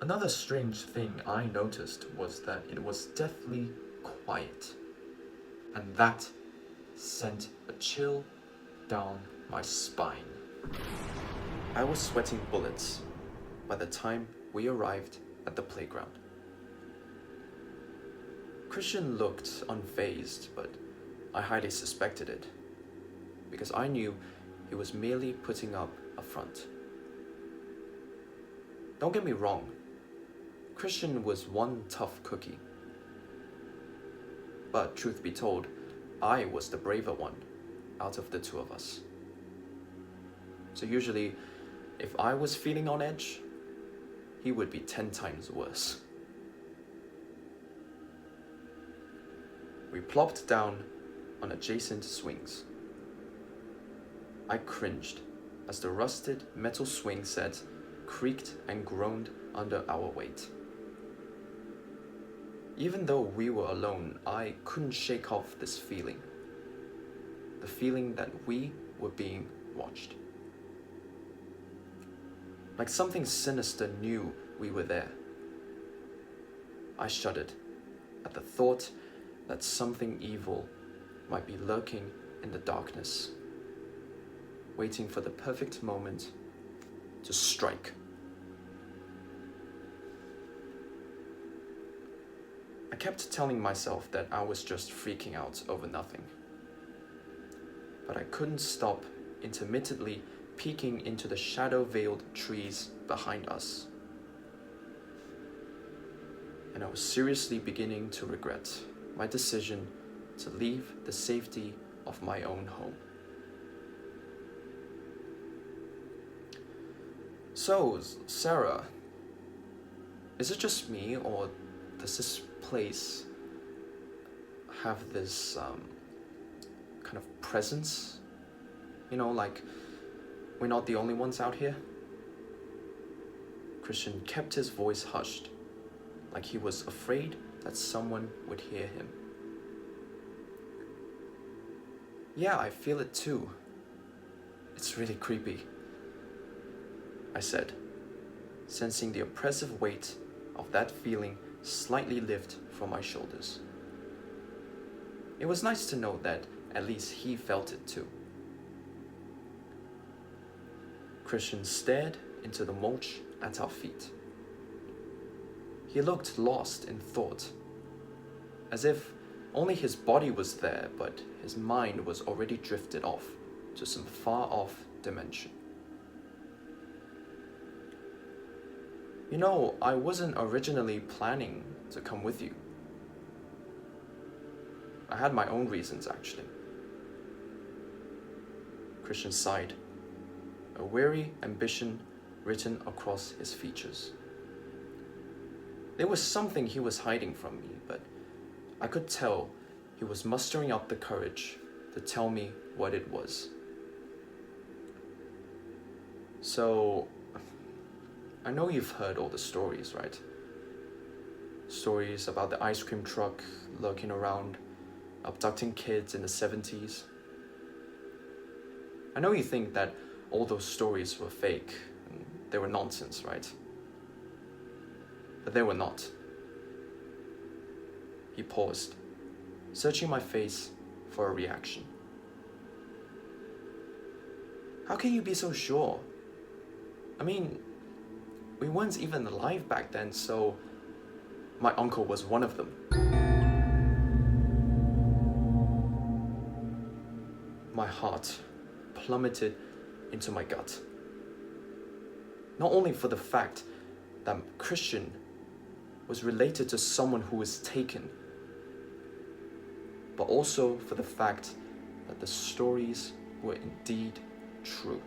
Another strange thing I noticed was that it was deathly quiet, and that sent a chill down my spine. I was sweating bullets by the time we arrived at the playground. Christian looked unfazed, but I highly suspected it, because I knew he was merely putting up a front. Don't get me wrong, Christian was one tough cookie. But truth be told, I was the braver one out of the two of us. So usually, if I was feeling on edge, he would be 10 times worse. We plopped down on adjacent swings. I cringed as the rusted metal swing set creaked and groaned under our weight. Even though we were alone, I couldn't shake off this feeling. The feeling that we were being watched. Like something sinister knew we were there. I shuddered at the thought that something evil might be lurking in the darkness, waiting for the perfect moment to strike. I kept telling myself that I was just freaking out over nothing, but I couldn't stop intermittently peeking into the shadow-veiled trees behind us. And I was seriously beginning to regret my decision to leave the safety of my own home. So, Sarah, is it just me, or does this place have this kind of presence? You know, like we're not the only ones out here? Christian kept his voice hushed, like he was afraid that someone would hear him. Yeah, I feel it too. It's really creepy, I said, sensing the oppressive weight of that feeling slightly lift from my shoulders. It was nice to know that at least he felt it too. Christian stared into the mulch at our feet. He looked lost in thought, as if only his body was there, but his mind was already drifted off to some far-off dimension. You know, I wasn't originally planning to come with you. I had my own reasons, actually. Christian sighed, a weary ambition written across his features. There was something he was hiding from me, but I could tell he was mustering up the courage to tell me what it was. So, I know you've heard all the stories, right? Stories about the ice cream truck lurking around, abducting kids in the 70s. I know you think that all those stories were fake, and they were nonsense, right? But they were not. He paused, searching my face for a reaction. How can you be so sure? I mean, we weren't even alive back then, so my uncle was one of them. My heart plummeted into my gut. Not only for the fact that Christian was related to someone who was taken, but also for the fact that the stories were indeed true.